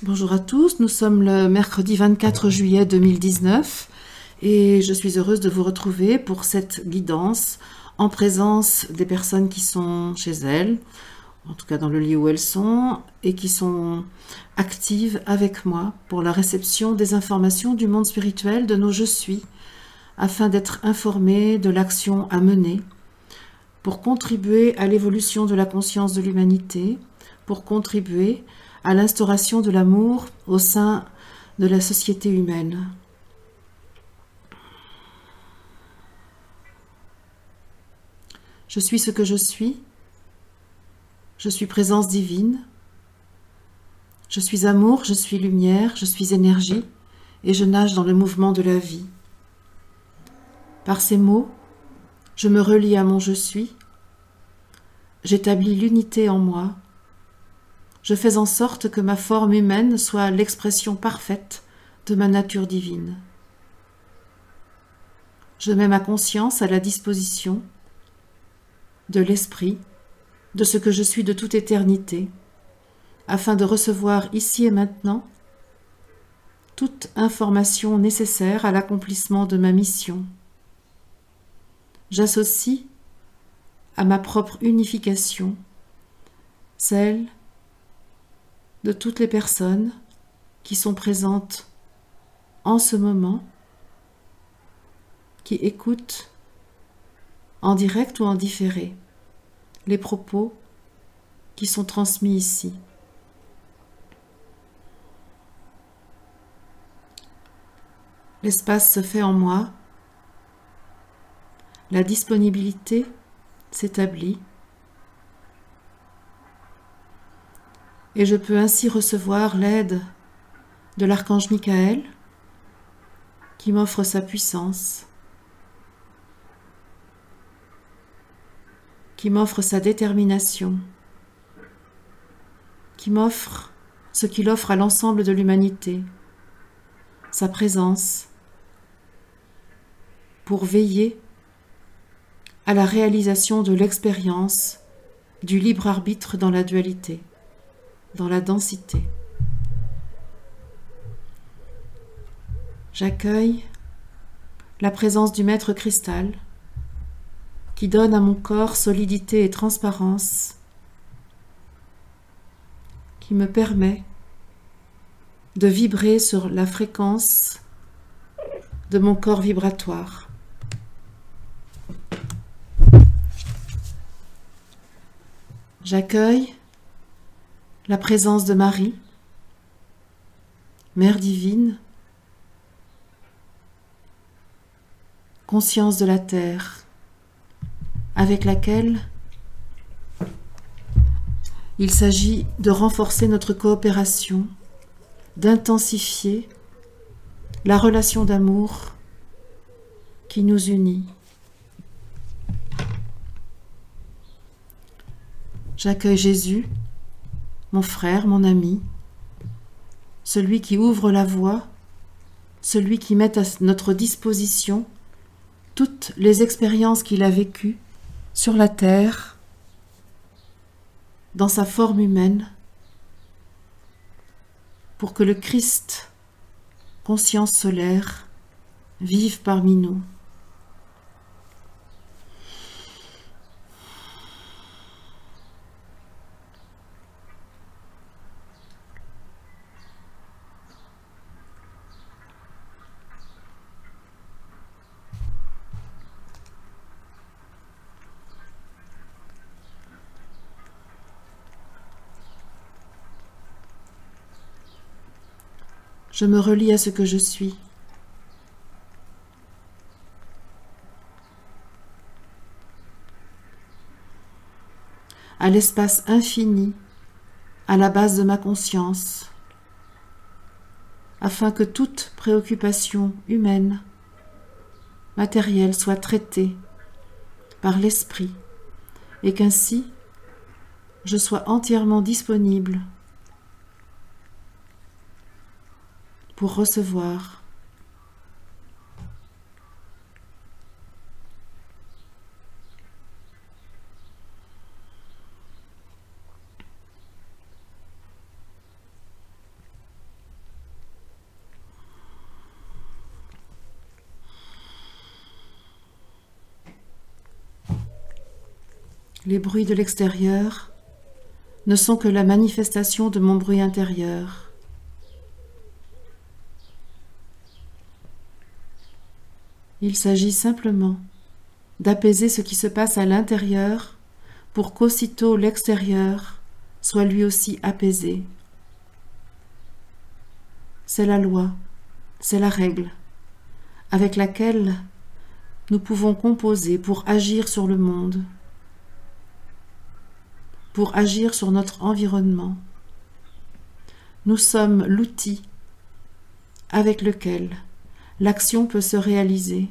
Bonjour à tous, nous sommes le mercredi 24 juillet 2019 et je suis heureuse de vous retrouver pour cette guidance en présence des personnes qui sont chez elles, en tout cas dans le lieu où elles sont, et qui sont actives avec moi pour la réception des informations du monde spirituel de nos je suis, afin d'être informées de l'action à mener, pour contribuer à l'évolution de la conscience de l'humanité, pour contribuer à l'instauration de l'amour au sein de la société humaine. Je suis ce que je suis présence divine, je suis amour, je suis lumière, je suis énergie et je nage dans le mouvement de la vie. Par ces mots, je me relie à mon je suis, j'établis l'unité en moi, je fais en sorte que ma forme humaine soit l'expression parfaite de ma nature divine. Je mets ma conscience à la disposition de l'esprit, de ce que je suis de toute éternité, afin de recevoir ici et maintenant toute information nécessaire à l'accomplissement de ma mission. J'associe à ma propre unification celle de toutes les personnes qui sont présentes en ce moment, qui écoutent en direct ou en différé les propos qui sont transmis ici. L'espace se fait en moi, la disponibilité s'établit et je peux ainsi recevoir l'aide de l'archange Michael qui m'offre sa puissance, qui m'offre sa détermination, qui m'offre ce qu'il offre à l'ensemble de l'humanité, sa présence, pour veiller à la réalisation de l'expérience du libre arbitre dans la dualité, dans la densité. J'accueille la présence du maître cristal qui donne à mon corps solidité et transparence, qui me permet de vibrer sur la fréquence de mon corps vibratoire. J'accueille la présence de Marie, Mère divine, conscience de la terre, avec laquelle il s'agit de renforcer notre coopération, d'intensifier la relation d'amour qui nous unit. J'accueille Jésus, mon frère, mon ami, celui qui ouvre la voie, celui qui met à notre disposition toutes les expériences qu'il a vécues sur la terre, dans sa forme humaine, pour que le Christ, conscience solaire, vive parmi nous. Je me relie à ce que je suis. À l'espace infini, à la base de ma conscience, afin que toute préoccupation humaine, matérielle, soit traitée par l'esprit et qu'ainsi je sois entièrement disponible pour recevoir Les bruits de l'extérieur ne sont que la manifestation de mon bruit intérieur. Il s'agit simplement d'apaiser ce qui se passe à l'intérieur pour qu'aussitôt l'extérieur soit lui aussi apaisé. C'est la loi, c'est la règle avec laquelle nous pouvons composer pour agir sur le monde, pour agir sur notre environnement. Nous sommes l'outil avec lequel l'action peut se réaliser.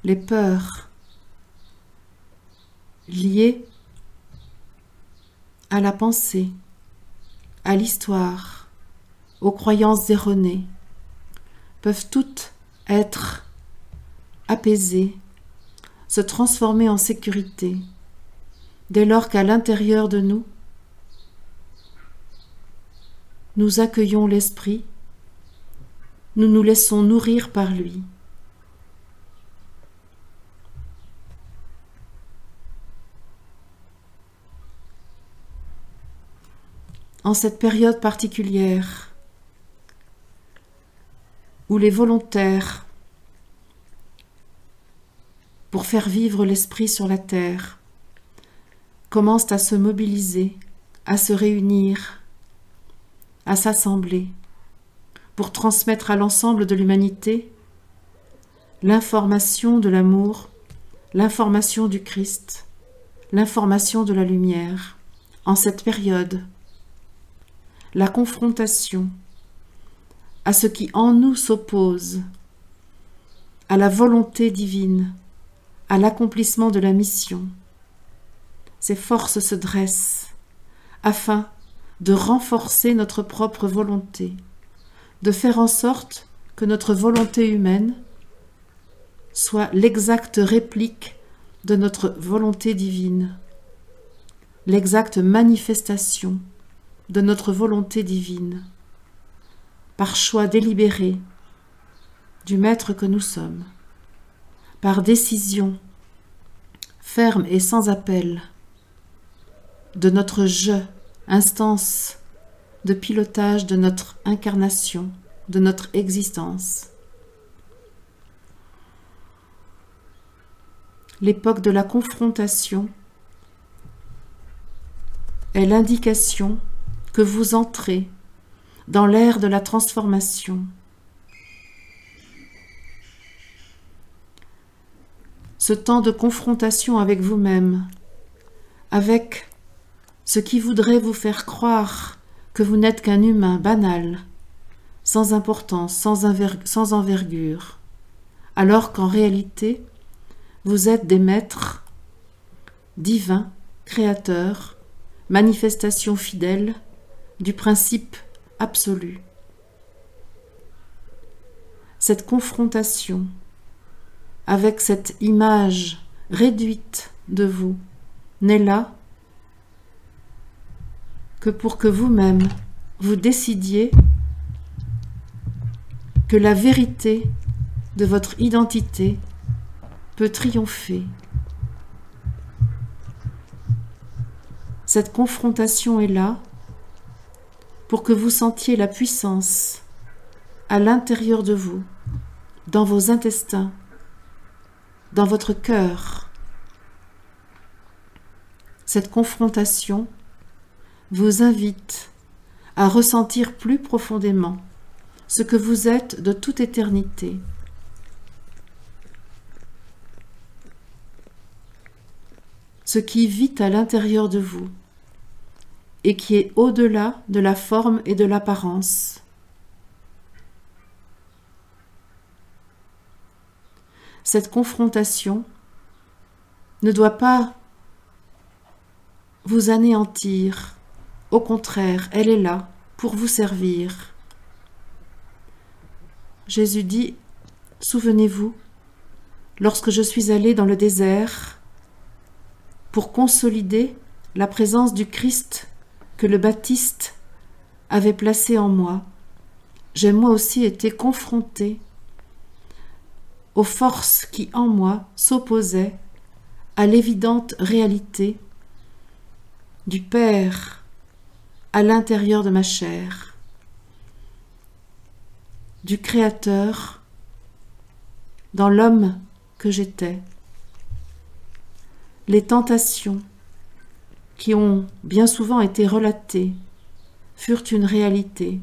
Les peurs liées à la pensée, à l'histoire, aux croyances erronées, peuvent toutes être apaisées, se transformer en sécurité, dès lors qu'à l'intérieur de nous, nous accueillons l'esprit, nous nous laissons nourrir par lui. En cette période particulière où les volontaires, pour faire vivre l'esprit sur la terre, commencent à se mobiliser, à se réunir, à s'assembler, pour transmettre à l'ensemble de l'humanité l'information de l'amour, l'information du Christ, l'information de la lumière. En cette période, la confrontation à ce qui en nous s'oppose, à la volonté divine, à l'accomplissement de la mission. Ces forces se dressent afin de renforcer notre propre volonté, de faire en sorte que notre volonté humaine soit l'exacte réplique de notre volonté divine, l'exacte manifestation de notre volonté divine, par choix délibéré du Maître que nous sommes, par décision ferme et sans appel de notre je, instance de pilotage de notre incarnation, de notre existence. L'époque de la confrontation est l'indication que vous entrez dans l'ère de la transformation. Ce temps de confrontation avec vous-même, avec ce qui voudrait vous faire croire que vous n'êtes qu'un humain banal, sans importance, sans envergure, alors qu'en réalité, vous êtes des maîtres divins, créateurs, manifestations fidèles du principe absolu. Cette confrontation avec cette image réduite de vous n'est là que pour que vous-même vous décidiez que la vérité de votre identité peut triompher. Cette confrontation est là pour que vous sentiez la puissance à l'intérieur de vous, dans vos intestins, dans votre cœur. Cette confrontation vous invite à ressentir plus profondément ce que vous êtes de toute éternité. Ce qui vit à l'intérieur de vous et qui est au-delà de la forme et de l'apparence. Cette confrontation ne doit pas vous anéantir. Au contraire, elle est là pour vous servir. Jésus dit, souvenez-vous, lorsque je suis allée dans le désert pour consolider la présence du Christ que le Baptiste avait placé en moi, j'ai moi aussi été confrontée aux forces qui en moi s'opposaient à l'évidente réalité du Père à l'intérieur de ma chair, du Créateur dans l'homme que j'étais. Les tentations qui ont bien souvent été relatées furent une réalité.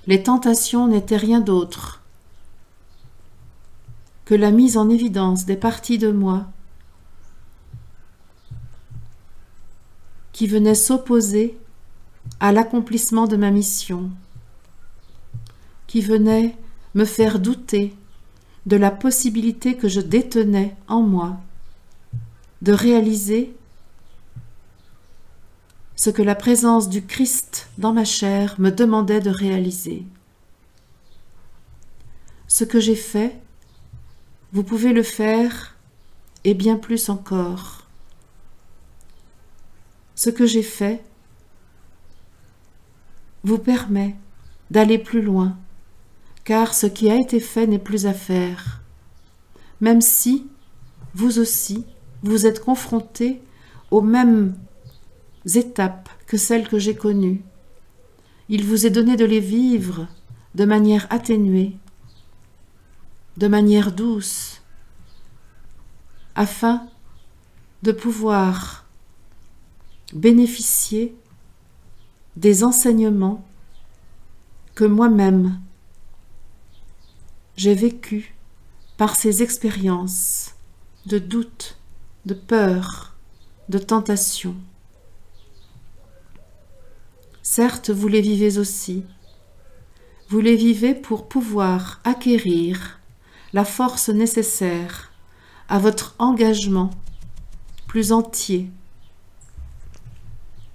Les tentations n'étaient rien d'autre que la mise en évidence des parties de moi qui venaient s'opposer à l'accomplissement de ma mission, qui venaient me faire douter de la possibilité que je détenais en moi de réaliser ce que la présence du Christ dans ma chair me demandait de réaliser. Ce que j'ai fait, vous pouvez le faire et bien plus encore. Ce que j'ai fait vous permet d'aller plus loin, car ce qui a été fait n'est plus à faire, même si, vous aussi, vous êtes confrontés aux mêmes étapes que celles que j'ai connues. Il vous est donné de les vivre de manière atténuée, de manière douce, afin de pouvoir bénéficier des enseignements que moi-même j'ai vécus par ces expériences de doute, de peur, de tentation. Certes, vous les vivez aussi. Vous les vivez pour pouvoir acquérir la force nécessaire à votre engagement plus entier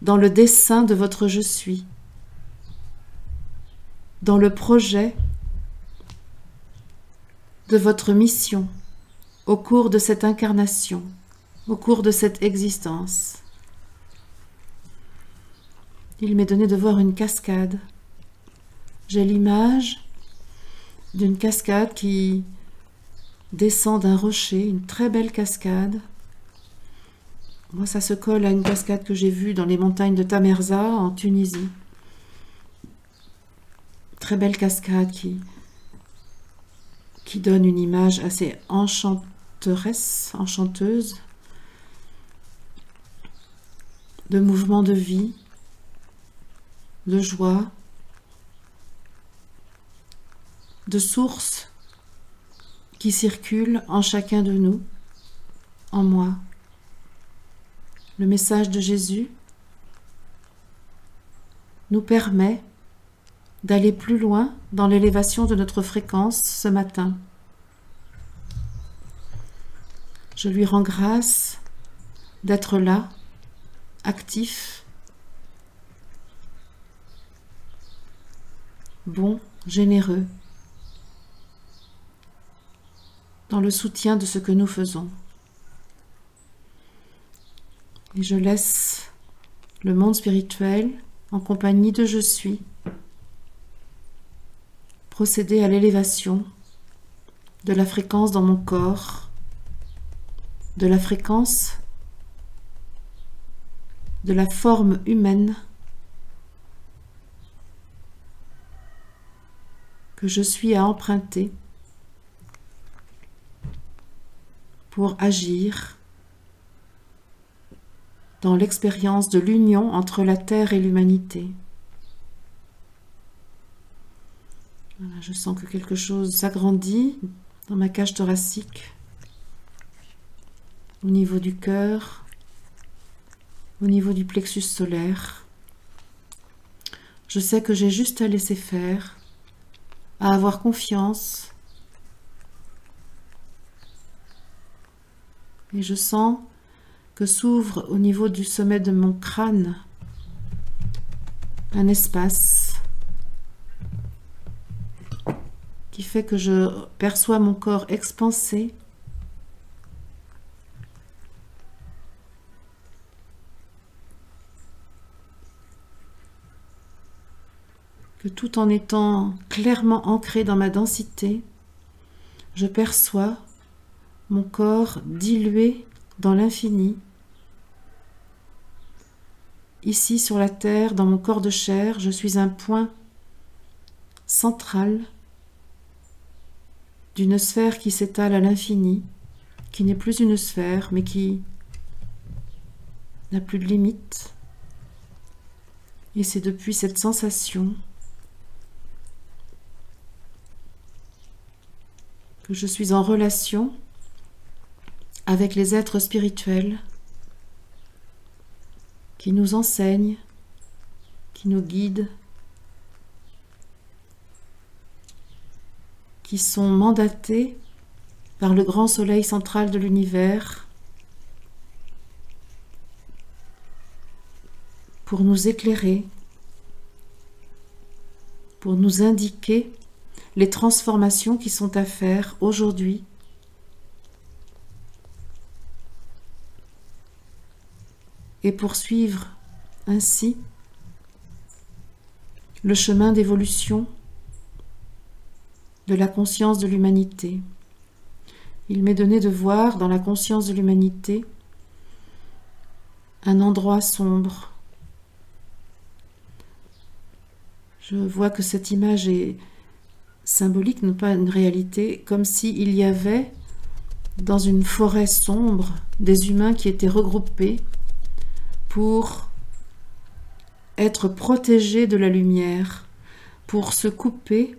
dans le dessein de votre je suis, dans le projet de votre mission au cours de cette incarnation, au cours de cette existence. Il m'est donné de voir une cascade. J'ai l'image d'une cascade qui descend d'un rocher, une très belle cascade. Moi, ça se colle à une cascade que j'ai vue dans les montagnes de Tamersa, en Tunisie. Très belle cascade qui donne une image assez enchanteuse, de mouvement de vie, de joie, de sources qui circulent en chacun de nous, en moi. Le message de Jésus nous permet d'aller plus loin dans l'élévation de notre fréquence ce matin. Je lui rends grâce d'être là, actif, bon, généreux, dans le soutien de ce que nous faisons. Et je laisse le monde spirituel, en compagnie de Je suis, procéder à l'élévation de la fréquence dans mon corps, de la fréquence de la forme humaine que je suis à emprunter pour agir dans l'expérience de l'union entre la Terre et l'humanité. Voilà, je sens que quelque chose s'agrandit dans ma cage thoracique, au niveau du cœur, au niveau du plexus solaire. Je sais que j'ai juste à laisser faire, à avoir confiance. Et je sens que s'ouvre au niveau du sommet de mon crâne un espace qui fait que je perçois mon corps expansé, que tout en étant clairement ancré dans ma densité, je perçois mon corps dilué dans l'infini. Ici sur la terre, dans mon corps de chair, je suis un point central d'une sphère qui s'étale à l'infini, qui n'est plus une sphère, mais qui n'a plus de limite. Et c'est depuis cette sensation que je suis en relation avec les êtres spirituels qui nous enseignent, qui nous guident, qui sont mandatés par le grand soleil central de l'univers pour nous éclairer, pour nous indiquer les transformations qui sont à faire aujourd'hui et poursuivre ainsi le chemin d'évolution de la conscience de l'humanité. Il m'est donné de voir dans la conscience de l'humanité un endroit sombre. Je vois que cette image est symbolique, non pas une réalité, comme s'il y avait dans une forêt sombre des humains qui étaient regroupés pour être protégés de la lumière, pour se couper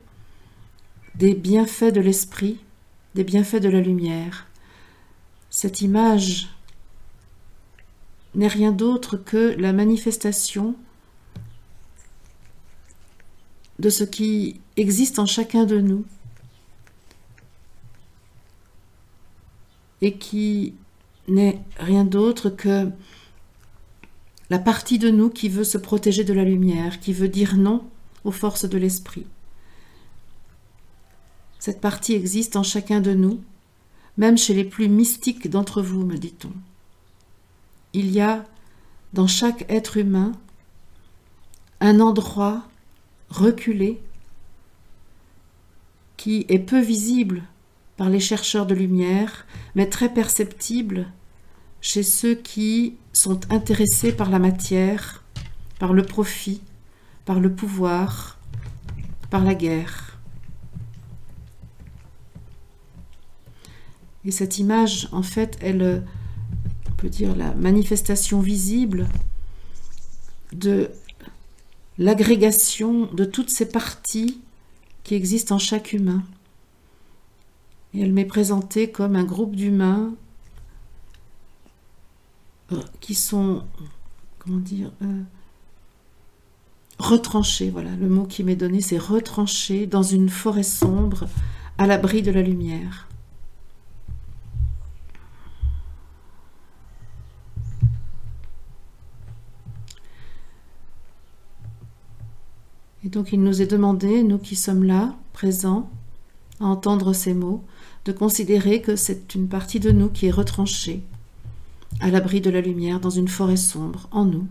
des bienfaits de l'esprit, des bienfaits de la lumière. Cette image n'est rien d'autre que la manifestation de ce qui existe en chacun de nous et qui n'est rien d'autre que la partie de nous qui veut se protéger de la lumière, qui veut dire non aux forces de l'esprit. Cette partie existe en chacun de nous, même chez les plus mystiques d'entre vous, me dit-on. Il y a dans chaque être humain un endroit reculé qui est peu visible par les chercheurs de lumière, mais très perceptible chez ceux qui sont intéressés par la matière, par le profit, par le pouvoir, par la guerre. Et cette image, en fait, elle, on peut dire, la manifestation visible de l'agrégation de toutes ces parties qui existent en chaque humain. Et elle m'est présentée comme un groupe d'humains qui sont, comment dire, retranchés, voilà, le mot qui m'est donné, c'est retranchés dans une forêt sombre, à l'abri de la lumière. Et donc il nous est demandé, nous qui sommes là, présents, à entendre ces mots, de considérer que c'est une partie de nous qui est retranchée, à l'abri de la lumière, dans une forêt sombre, en nous.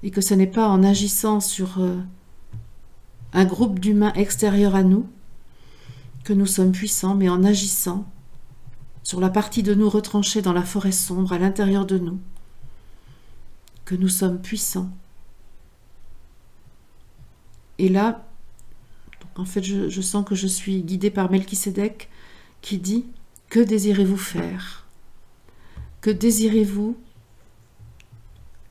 Et que ce n'est pas en agissant sur un groupe d'humains extérieurs à nous que nous sommes puissants, mais en agissant sur la partie de nous retranchée dans la forêt sombre, à l'intérieur de nous, que nous sommes puissants. Et là, donc en fait, je sens que je suis guidée par Melchisédek qui dit « Que désirez-vous faire ? Que désirez-vous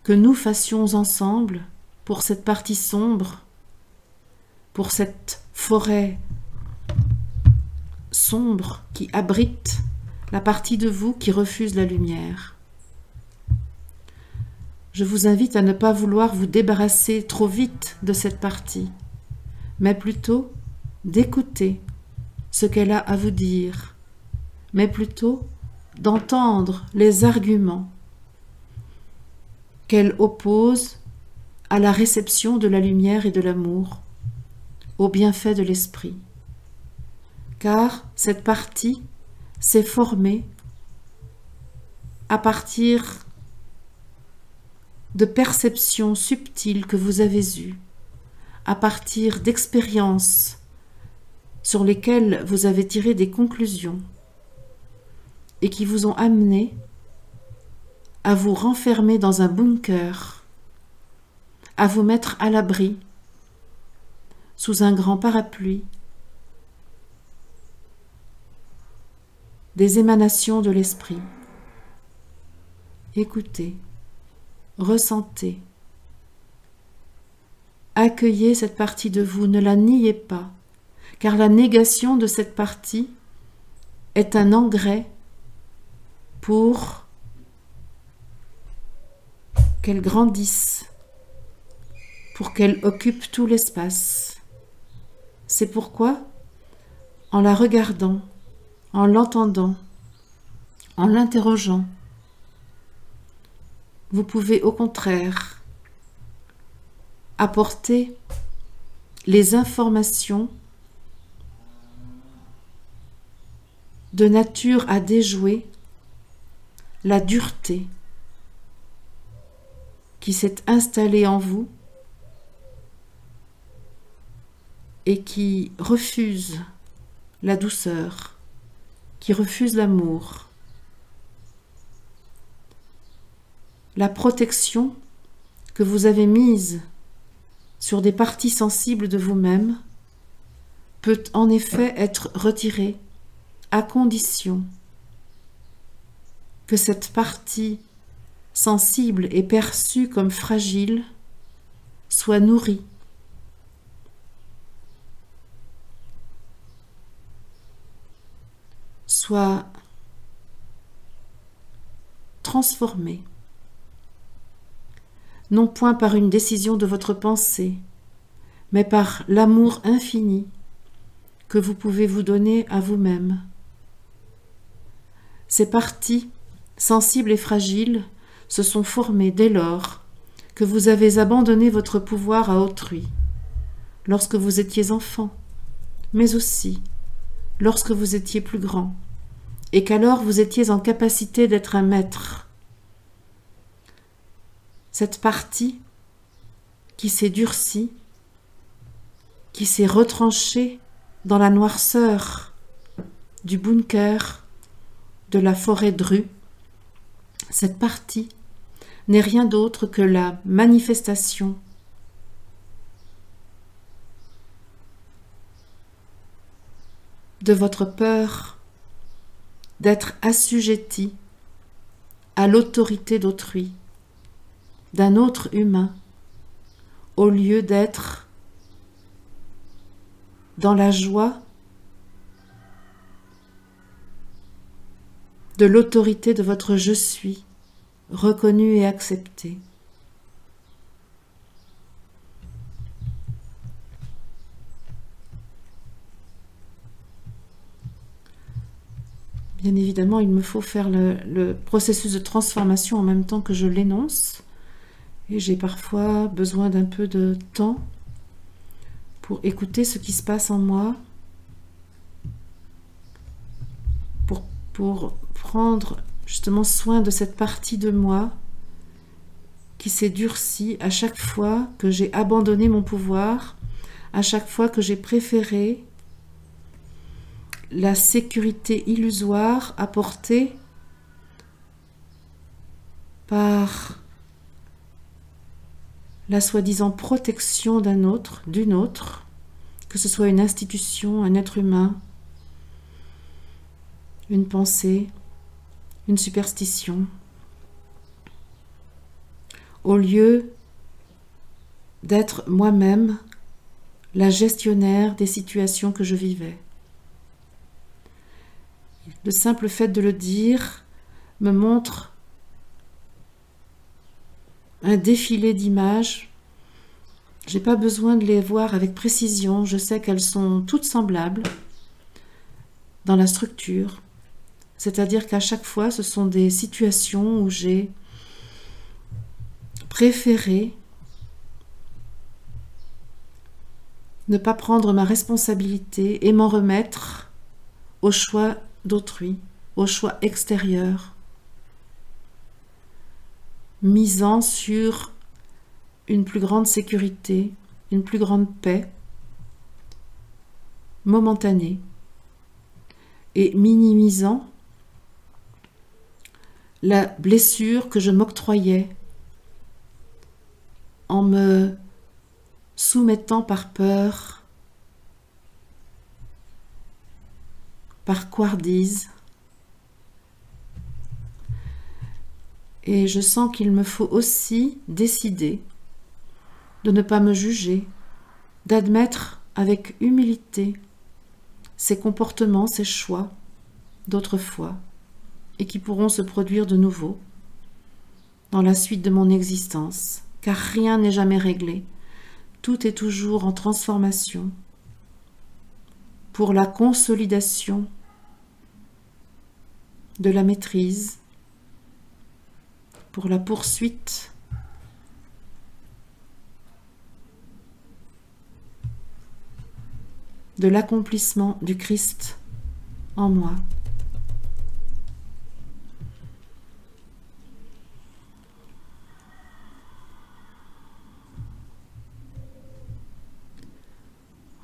que nous fassions ensemble pour cette partie sombre, pour cette forêt sombre qui abrite la partie de vous qui refuse la lumière ? Je vous invite à ne pas vouloir vous débarrasser trop vite de cette partie, mais plutôt d'écouter ce qu'elle a à vous dire, mais plutôt d'entendre les arguments qu'elle oppose à la réception de la lumière et de l'amour, au bienfait de l'esprit. car cette partie s'est formée à partir de perceptions subtiles que vous avez eues, à partir d'expériences sur lesquelles vous avez tiré des conclusions et qui vous ont amené à vous renfermer dans un bunker, à vous mettre à l'abri sous un grand parapluie des émanations de l'esprit. Écoutez, ressentez, accueillez cette partie de vous, ne la niez pas, car la négation de cette partie est un engrais pour qu'elle grandisse, pour qu'elle occupe tout l'espace. C'est pourquoi, en la regardant, en l'entendant, en l'interrogeant, vous pouvez au contraire apporter les informations de nature à déjouer la dureté qui s'est installée en vous et qui refuse la douceur, qui refuse l'amour. La protection que vous avez mise sur des parties sensibles de vous-même peut en effet être retirée à condition que cette partie sensible et perçue comme fragile soit nourrie, soit transformée, non point par une décision de votre pensée, mais par l'amour infini que vous pouvez vous donner à vous-même. Ces parties, sensibles et fragiles, se sont formées dès lors que vous avez abandonné votre pouvoir à autrui, lorsque vous étiez enfant, mais aussi lorsque vous étiez plus grand, et qu'alors vous étiez en capacité d'être un maître. Cette partie qui s'est durcie, qui s'est retranchée dans la noirceur du bunker de la forêt drue, cette partie n'est rien d'autre que la manifestation de votre peur d'être assujetti à l'autorité d'autrui, d'un autre humain, au lieu d'être dans la joie de l'autorité de votre je suis, reconnu et accepté. Bien évidemment, il me faut faire le processus de transformation en même temps que je l'énonce. Et j'ai parfois besoin d'un peu de temps pour écouter ce qui se passe en moi, pour prendre justement soin de cette partie de moi qui s'est durcie à chaque fois que j'ai abandonné mon pouvoir, à chaque fois que j'ai préféré la sécurité illusoire apportée par la soi-disant protection d'un autre, d'une autre, que ce soit une institution, un être humain, une pensée, une superstition, au lieu d'être moi-même la gestionnaire des situations que je vivais. Le simple fait de le dire me montre un défilé d'images. Je n'ai pas besoin de les voir avec précision, je sais qu'elles sont toutes semblables dans la structure. C'est-à-dire qu'à chaque fois, ce sont des situations où j'ai préféré ne pas prendre ma responsabilité et m'en remettre au choix d'autrui, au choix extérieur, misant sur une plus grande sécurité, une plus grande paix, momentanée, et minimisant la blessure que je m'octroyais en me soumettant par peur, par couardise. Et je sens qu'il me faut aussi décider de ne pas me juger, d'admettre avec humilité ces comportements, ces choix d'autrefois, et qui pourront se produire de nouveau dans la suite de mon existence, car rien n'est jamais réglé, tout est toujours en transformation pour la consolidation de la maîtrise, pour la poursuite de l'accomplissement du Christ en moi.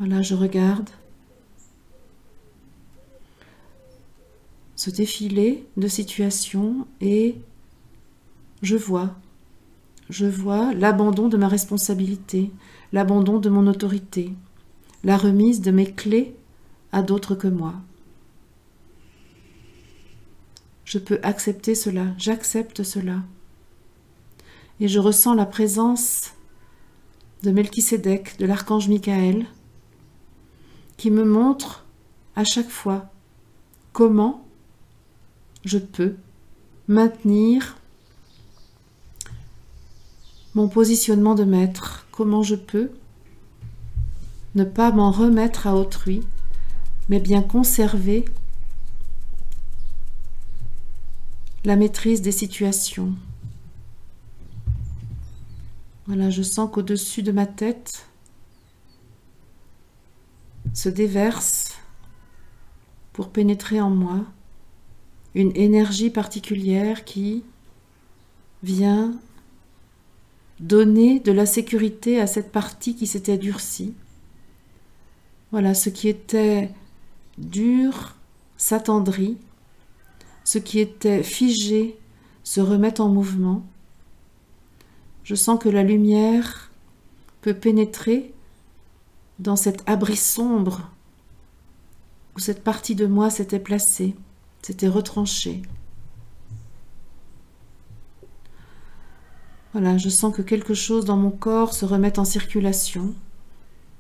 Voilà, je regarde ce défilé de situations et je vois l'abandon de ma responsabilité, l'abandon de mon autorité, la remise de mes clés à d'autres que moi. Je peux accepter cela, j'accepte cela. Et je ressens la présence de Melchisédek, de l'archange Michael, qui me montre à chaque fois comment je peux maintenir mon positionnement de maître, comment je peux ne pas m'en remettre à autrui, mais bien conserver la maîtrise des situations. Voilà, je sens qu'au-dessus de ma tête se déverse pour pénétrer en moi une énergie particulière qui vient donner de la sécurité à cette partie qui s'était durcie. Voilà, ce qui était dur s'attendrit, ce qui était figé se remet en mouvement. Je sens que la lumière peut pénétrer dans cet abri sombre où cette partie de moi s'était placée, s'était retranchée. Voilà, je sens que quelque chose dans mon corps se remet en circulation.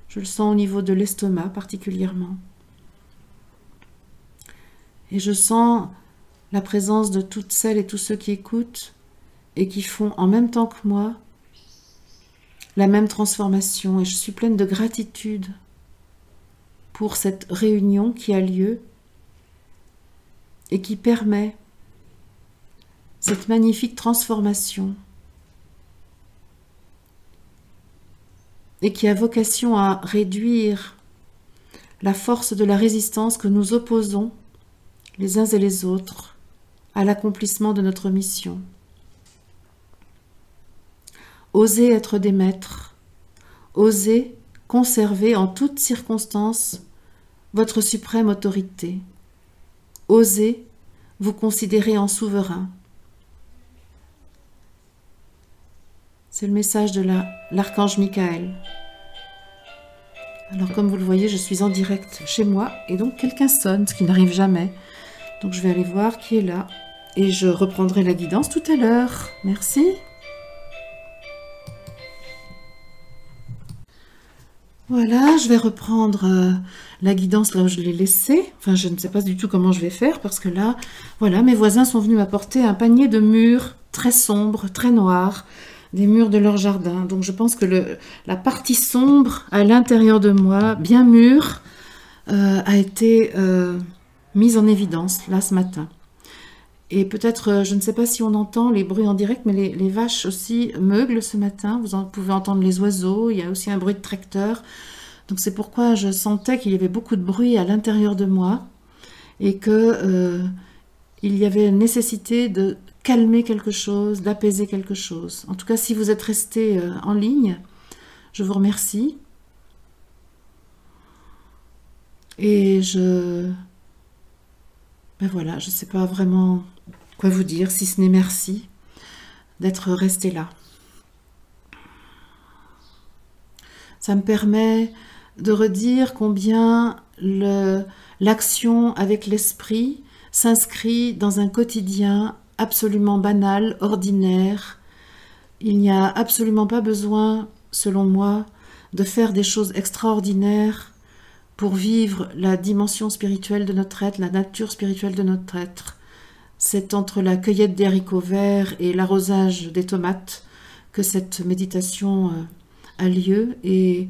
Je le sens au niveau de l'estomac particulièrement. Et je sens la présence de toutes celles et tous ceux qui écoutent et qui font en même temps que moi la même transformation. Et je suis pleine de gratitude pour cette réunion qui a lieu et qui permet cette magnifique transformation et qui a vocation à réduire la force de la résistance que nous opposons les uns et les autres à l'accomplissement de notre mission. Osez être des maîtres, osez conserver en toutes circonstances votre suprême autorité, osez vous considérer en souverain. C'est le message de l'archange Michael. Alors comme vous le voyez, je suis en direct chez moi et donc quelqu'un sonne, ce qui n'arrive jamais. Donc je vais aller voir qui est là et je reprendrai la guidance tout à l'heure. Merci. Voilà, je vais reprendre la guidance là où je l'ai laissée. Enfin, je ne sais pas du tout comment je vais faire parce que là, voilà, mes voisins sont venus m'apporter un panier de murs très sombres, très noirs, des murs de leur jardin. Donc je pense que la partie sombre à l'intérieur de moi, bien mûre, a été mise en évidence là ce matin. Et peut-être, je ne sais pas si on entend les bruits en direct, mais les vaches aussi meuglent ce matin. Vous pouvez entendre les oiseaux, il y a aussi un bruit de tracteur. Donc c'est pourquoi je sentais qu'il y avait beaucoup de bruit à l'intérieur de moi. et que il y avait nécessité de calmer quelque chose, d'apaiser quelque chose. En tout cas, si vous êtes resté en ligne, je vous remercie. Et ben voilà, je ne sais pas vraiment quoi vous dire, si ce n'est merci d'être resté là. Ça me permet de redire combien l'action avec l'esprit s'inscrit dans un quotidien absolument banal, ordinaire. Il n'y a absolument pas besoin, selon moi, de faire des choses extraordinaires pour vivre la dimension spirituelle de notre être, la nature spirituelle de notre être. C'est entre la cueillette des haricots verts et l'arrosage des tomates que cette méditation a lieu, et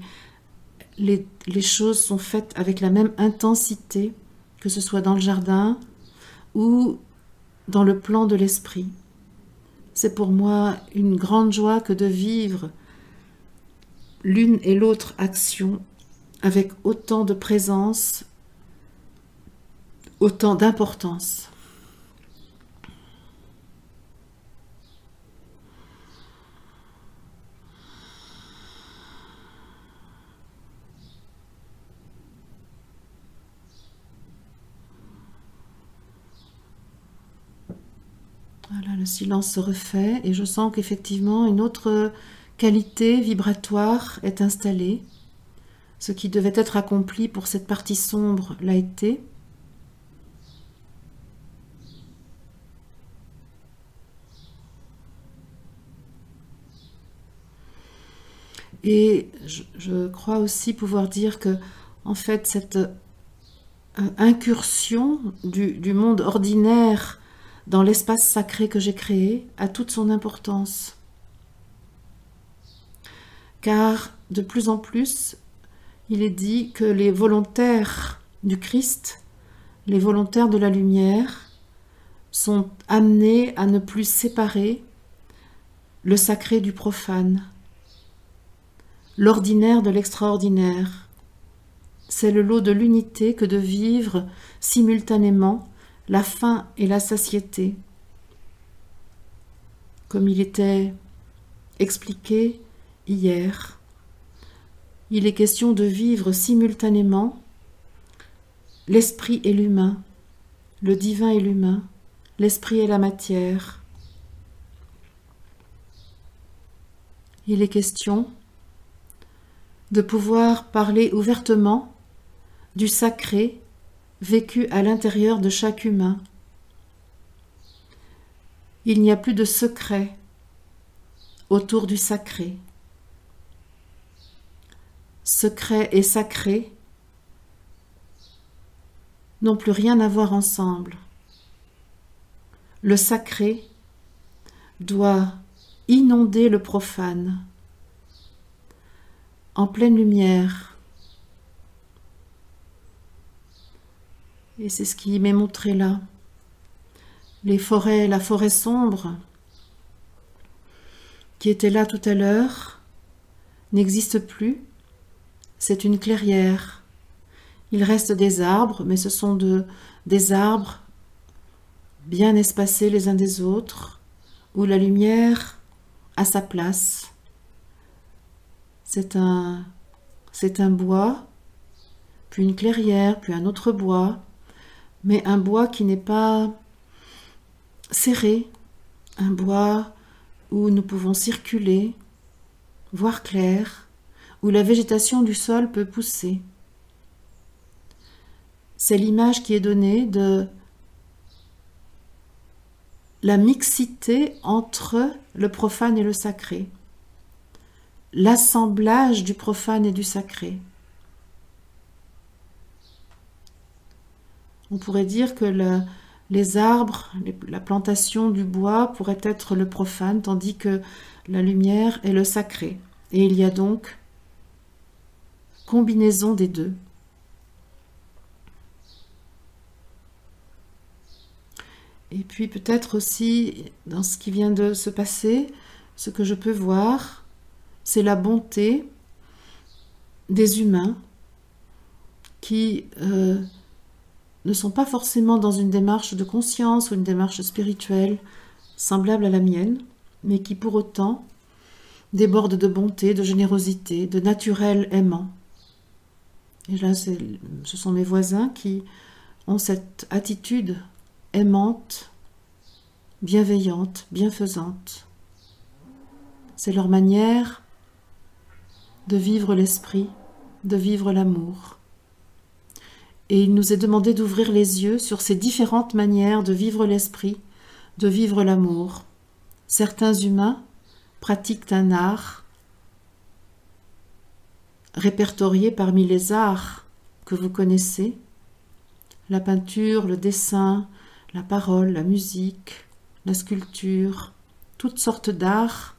les choses sont faites avec la même intensité, que ce soit dans le jardin ou dans le plan de l'esprit. C'est pour moi une grande joie que de vivre l'une et l'autre action avec autant de présence, autant d'importance. Voilà, le silence se refait et je sens qu'effectivement une autre qualité vibratoire est installée. Ce qui devait être accompli pour cette partie sombre l'a été. Et je crois aussi pouvoir dire que, en fait, cette incursion du monde ordinaire dans l'espace sacré que j'ai créé a toute son importance. Car de plus en plus, il est dit que les volontaires du Christ, les volontaires de la lumière, sont amenés à ne plus séparer le sacré du profane, l'ordinaire de l'extraordinaire. C'est le lot de l'unité que de vivre simultanément la faim et la satiété. Comme il était expliqué hier, il est question de vivre simultanément l'esprit et l'humain, le divin et l'humain, l'esprit et la matière. Il est question de pouvoir parler ouvertement du sacré vécu à l'intérieur de chaque humain. Il n'y a plus de secret autour du sacré. Secret et sacré n'ont plus rien à voir ensemble. Le sacré doit inonder le profane en pleine lumière. Et c'est ce qui m'est montré là. Les forêts, la forêt sombre qui était là tout à l'heure n'existe plus. C'est une clairière. Il reste des arbres, mais ce sont des arbres bien espacés les uns des autres, où la lumière a sa place. C'est un bois, puis une clairière, puis un autre bois, mais un bois qui n'est pas serré, un bois où nous pouvons circuler, voir clair, où la végétation du sol peut pousser. C'est l'image qui est donnée de la mixité entre le profane et le sacré, l'assemblage du profane et du sacré. On pourrait dire que les arbres, la plantation du bois pourrait être le profane, tandis que la lumière est le sacré. Et il y a donc combinaison des deux. Et puis peut-être aussi, dans ce qui vient de se passer, ce que je peux voir, c'est la bonté des humains qui ne sont pas forcément dans une démarche de conscience ou une démarche spirituelle semblable à la mienne, mais qui pour autant débordent de bonté, de générosité, de naturel aimant. Et là, ce sont mes voisins qui ont cette attitude aimante, bienveillante, bienfaisante. C'est leur manière de vivre l'esprit, de vivre l'amour. Et il nous est demandé d'ouvrir les yeux sur ces différentes manières de vivre l'esprit, de vivre l'amour. Certains humains pratiquent un art répertorié parmi les arts que vous connaissez, la peinture, le dessin, la parole, la musique, la sculpture, toutes sortes d'arts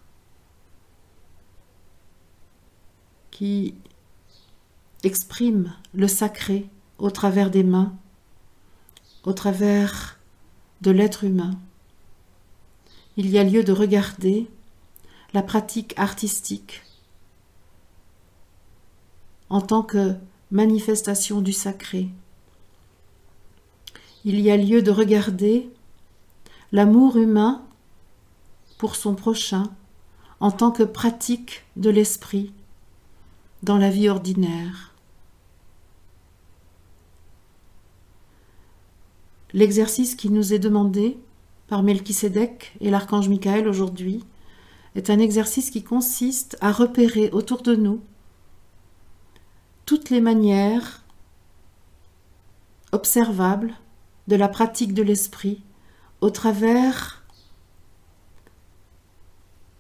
qui expriment le sacré au travers des mains, au travers de l'être humain. Il y a lieu de regarder la pratique artistique en tant que manifestation du sacré. Il y a lieu de regarder l'amour humain pour son prochain en tant que pratique de l'esprit dans la vie ordinaire. L'exercice qui nous est demandé par Melchisédek et l'archange Michael aujourd'hui est un exercice qui consiste à repérer autour de nous toutes les manières observables de la pratique de l'esprit au travers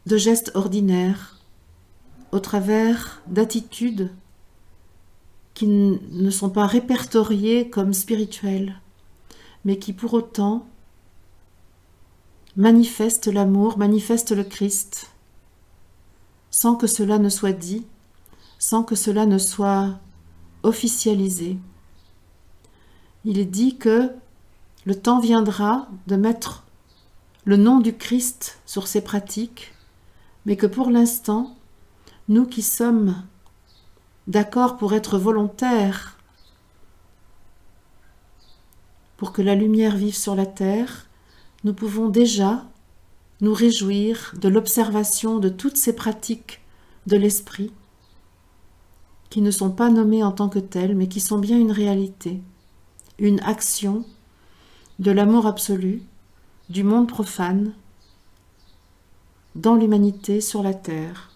de gestes ordinaires, au travers d'attitudes qui ne sont pas répertoriées comme spirituelles, mais qui pour autant manifestent l'amour, manifestent le Christ, sans que cela ne soit dit, sans que cela ne soit officialisé. Il est dit que le temps viendra de mettre le nom du Christ sur ces pratiques, mais que pour l'instant, nous qui sommes d'accord pour être volontaires, pour que la lumière vive sur la terre, nous pouvons déjà nous réjouir de l'observation de toutes ces pratiques de l'esprit qui ne sont pas nommées en tant que telles, mais qui sont bien une réalité, une action de l'amour absolu, du monde profane, dans l'humanité sur la terre.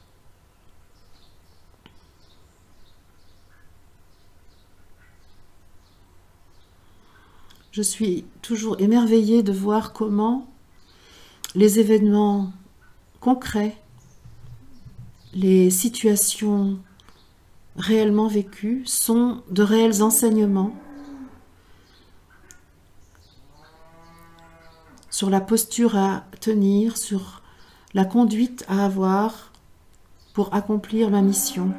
Je suis toujours émerveillée de voir comment les événements concrets, les situations réellement vécues sont de réels enseignements sur la posture à tenir, sur la conduite à avoir pour accomplir ma mission.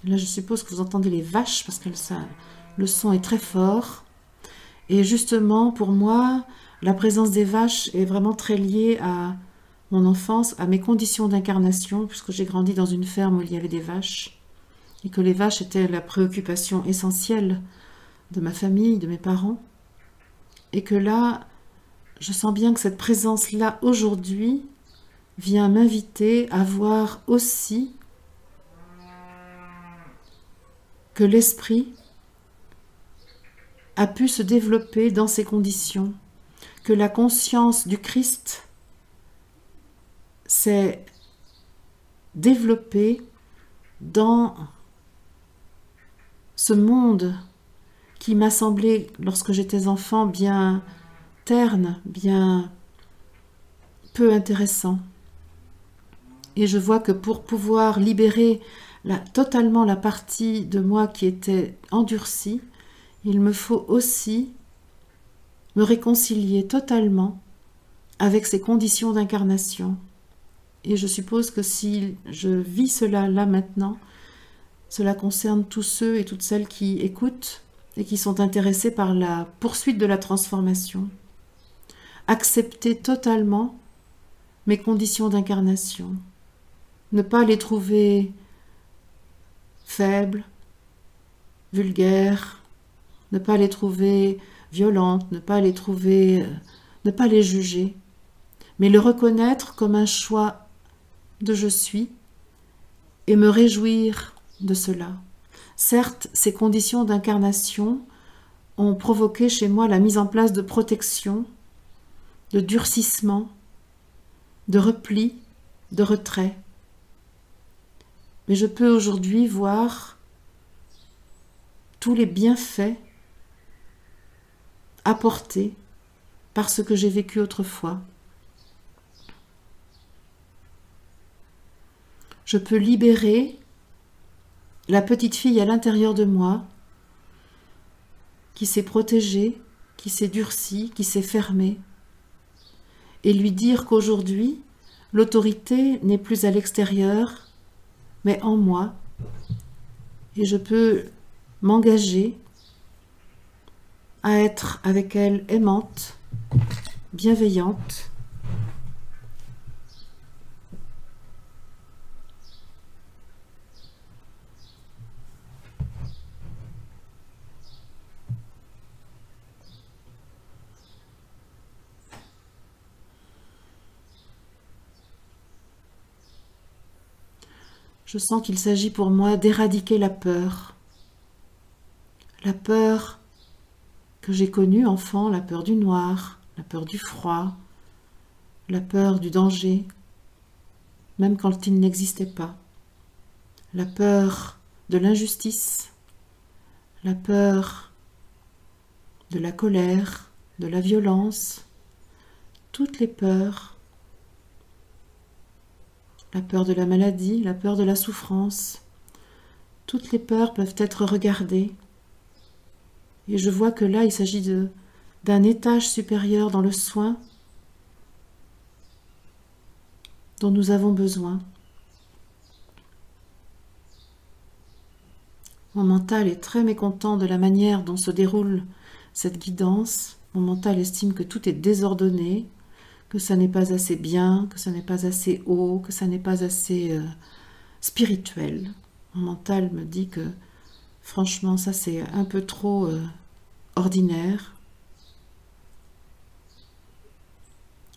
Là, je suppose que vous entendez les vaches parce que le son est très fort. Et justement, pour moi, la présence des vaches est vraiment très liée à mon enfance, à mes conditions d'incarnation, puisque j'ai grandi dans une ferme où il y avait des vaches, et que les vaches étaient la préoccupation essentielle de ma famille, de mes parents. Et que là, je sens bien que cette présence-là, aujourd'hui, vient m'inviter à voir aussi que l'esprit a pu se développer dans ces conditions, que la conscience du Christ s'est développée dans ce monde qui m'a semblé, lorsque j'étais enfant, bien terne, bien peu intéressant. Et je vois que pour pouvoir libérer totalement la partie de moi qui était endurcie, il me faut aussi me réconcilier totalement avec ces conditions d'incarnation. Et je suppose que si je vis cela là maintenant, cela concerne tous ceux et toutes celles qui écoutent et qui sont intéressés par la poursuite de la transformation. Accepter totalement mes conditions d'incarnation. Ne pas les trouver faibles, vulgaires, ne pas les trouver violentes, ne pas les trouver, ne pas les juger, mais le reconnaître comme un choix de je suis et me réjouir de cela. Certes, ces conditions d'incarnation ont provoqué chez moi la mise en place de protection, de durcissement, de repli, de retrait. Mais je peux aujourd'hui voir tous les bienfaits apportés par ce que j'ai vécu autrefois. Je peux libérer la petite fille à l'intérieur de moi qui s'est protégée, qui s'est durcie, qui s'est fermée, et lui dire qu'aujourd'hui, l'autorité n'est plus à l'extérieur, mais en moi, et je peux m'engager à être avec elle aimante, bienveillante, je sens qu'il s'agit pour moi d'éradiquer la peur que j'ai connue enfant, la peur du noir, la peur du froid, la peur du danger, même quand il n'existait pas, la peur de l'injustice, la peur de la colère, de la violence, toutes les peurs, la peur de la maladie, la peur de la souffrance, toutes les peurs peuvent être regardées. Et je vois que là, il s'agit d'un étage supérieur dans le soin dont nous avons besoin. Mon mental est très mécontent de la manière dont se déroule cette guidance. Mon mental estime que tout est désordonné, que ça n'est pas assez bien, que ça n'est pas assez haut, que ça n'est pas assez spirituel. Mon mental me dit que franchement, ça c'est un peu trop ordinaire.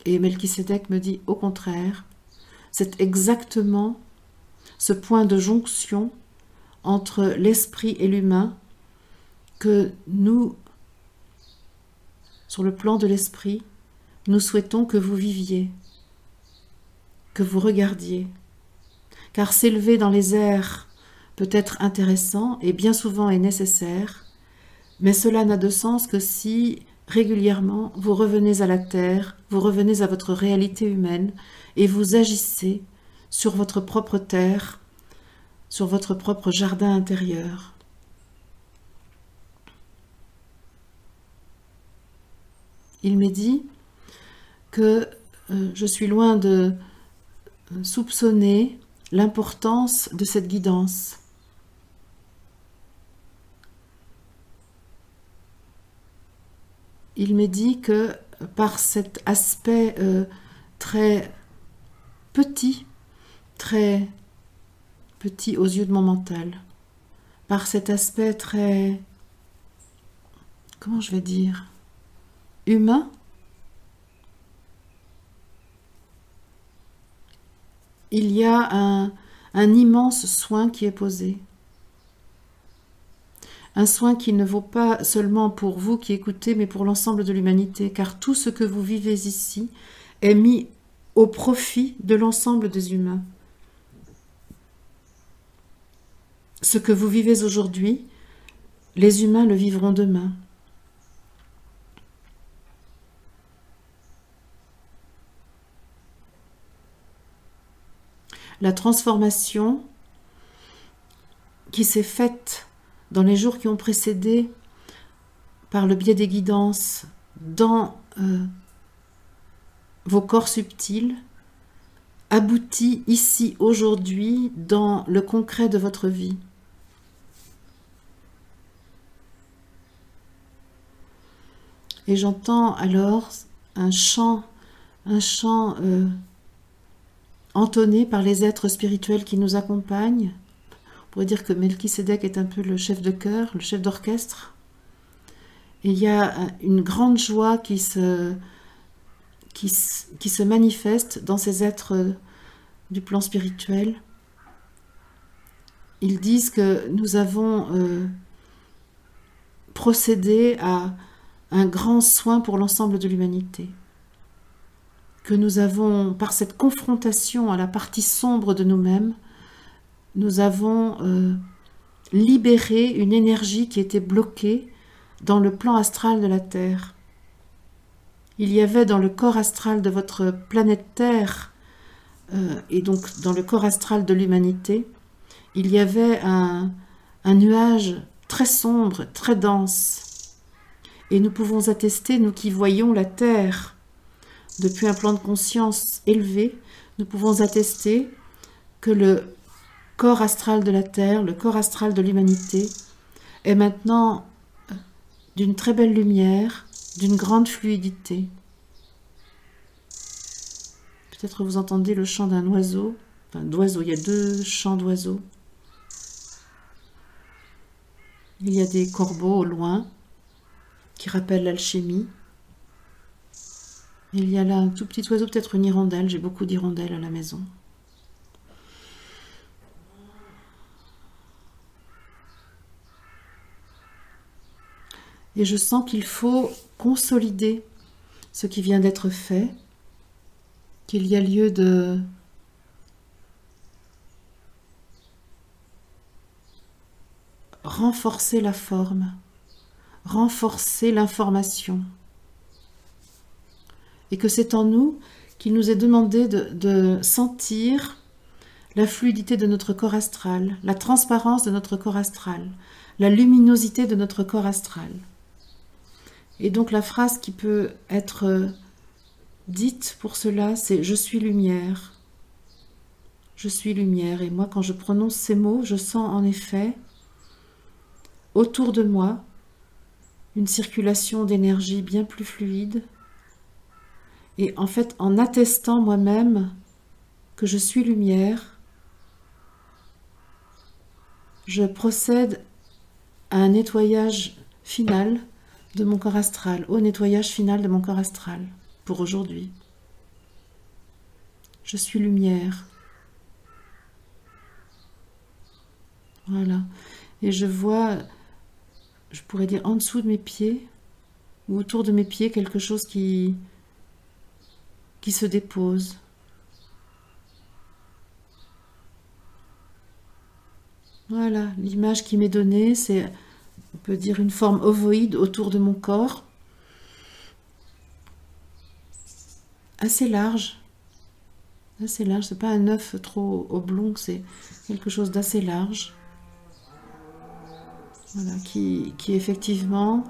Et Melchisédek me dit au contraire, c'est exactement ce point de jonction entre l'esprit et l'humain que nous, sur le plan de l'esprit, nous souhaitons que vous viviez, que vous regardiez. Car s'élever dans les airs peut être intéressant et bien souvent est nécessaire, mais cela n'a de sens que si régulièrement vous revenez à la terre, vous revenez à votre réalité humaine et vous agissez sur votre propre terre, sur votre propre jardin intérieur. Il m'est dit que je suis loin de soupçonner l'importance de cette guidance. Il m'est dit que par cet aspect très petit aux yeux de mon mental, par cet aspect très, comment je vais dire, humain, il y a un immense soin qui est posé. Un soin qui ne vaut pas seulement pour vous qui écoutez, mais pour l'ensemble de l'humanité, car tout ce que vous vivez ici est mis au profit de l'ensemble des humains. Ce que vous vivez aujourd'hui, les humains le vivront demain. La transformation qui s'est faite dans les jours qui ont précédé par le biais des guidances dans vos corps subtils aboutit ici aujourd'hui dans le concret de votre vie. Et j'entends alors un chant entonné par les êtres spirituels qui nous accompagnent. On pourrait dire que Melchisédek est un peu le chef de chœur, le chef d'orchestre. Et il y a une grande joie qui se manifeste dans ces êtres du plan spirituel. Ils disent que nous avons procédé à un grand soin pour l'ensemble de l'humanité. Que nous avons, par cette confrontation à la partie sombre de nous-mêmes, nous avons libéré une énergie qui était bloquée dans le plan astral de la Terre. Il y avait dans le corps astral de votre planète Terre, et donc dans le corps astral de l'humanité, il y avait un nuage très sombre, très dense. Et nous pouvons attester, nous qui voyons la Terre depuis un plan de conscience élevé, nous pouvons attester que le corps astral de la Terre, le corps astral de l'humanité, est maintenant d'une très belle lumière, d'une grande fluidité. Peut-être vous entendez le chant d'un oiseau, enfin d'oiseaux, il y a 2 chants d'oiseaux. Il y a des corbeaux au loin qui rappellent l'alchimie. Il y a là un tout petit oiseau, peut-être une hirondelle, j'ai beaucoup d'hirondelles à la maison. Et je sens qu'il faut consolider ce qui vient d'être fait, qu'il y a lieu de renforcer la forme, renforcer l'information. Et que c'est en nous qu'il nous est demandé de sentir la fluidité de notre corps astral, la transparence de notre corps astral, la luminosité de notre corps astral. Et donc la phrase qui peut être dite pour cela, c'est « Je suis lumière ». Je suis lumière. Et moi, quand je prononce ces mots, je sens en effet autour de moi une circulation d'énergie bien plus fluide. Et en fait, en attestant moi-même que je suis lumière, je procède à un nettoyage final de mon corps astral, au nettoyage final de mon corps astral, pour aujourd'hui. Je suis lumière. Voilà. Et je vois, je pourrais dire en dessous de mes pieds, ou autour de mes pieds, quelque chose qui se dépose. Voilà, l'image qui m'est donnée, c'est, on peut dire, une forme ovoïde autour de mon corps, assez large, c'est pas un œuf trop oblong, c'est quelque chose d'assez large, voilà, qui effectivement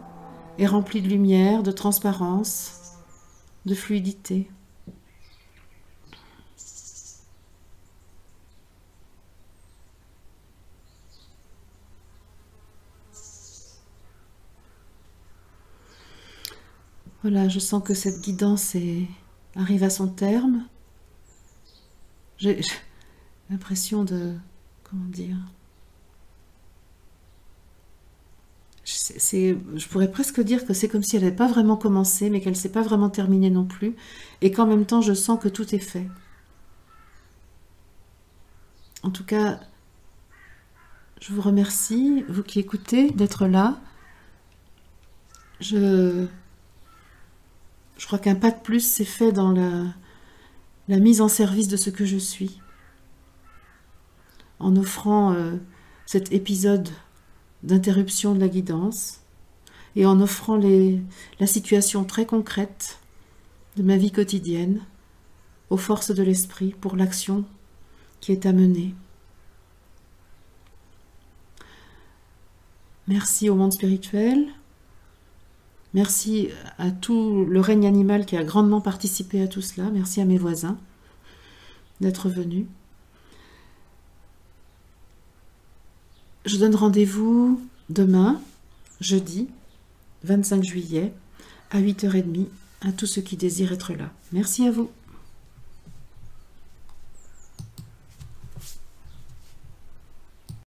est rempli de lumière, de transparence, de fluidité. Voilà, je sens que cette guidance arrive à son terme. J'ai l'impression de... Comment dire? Je pourrais presque dire que c'est comme si elle n'avait pas vraiment commencé, mais qu'elle ne s'est pas vraiment terminée non plus, et qu'en même temps, je sens que tout est fait. En tout cas, je vous remercie, vous qui écoutez, d'être là. Je crois qu'un pas de plus s'est fait dans la mise en service de ce que je suis, en offrant cet épisode d'interruption de la guidance et en offrant la situation très concrète de ma vie quotidienne aux forces de l'esprit pour l'action qui est à mener. Merci au monde spirituel. Merci à tout le règne animal qui a grandement participé à tout cela. Merci à mes voisins d'être venus. Je donne rendez-vous demain, jeudi, 25 juillet, à 8h30, à tous ceux qui désirent être là. Merci à vous.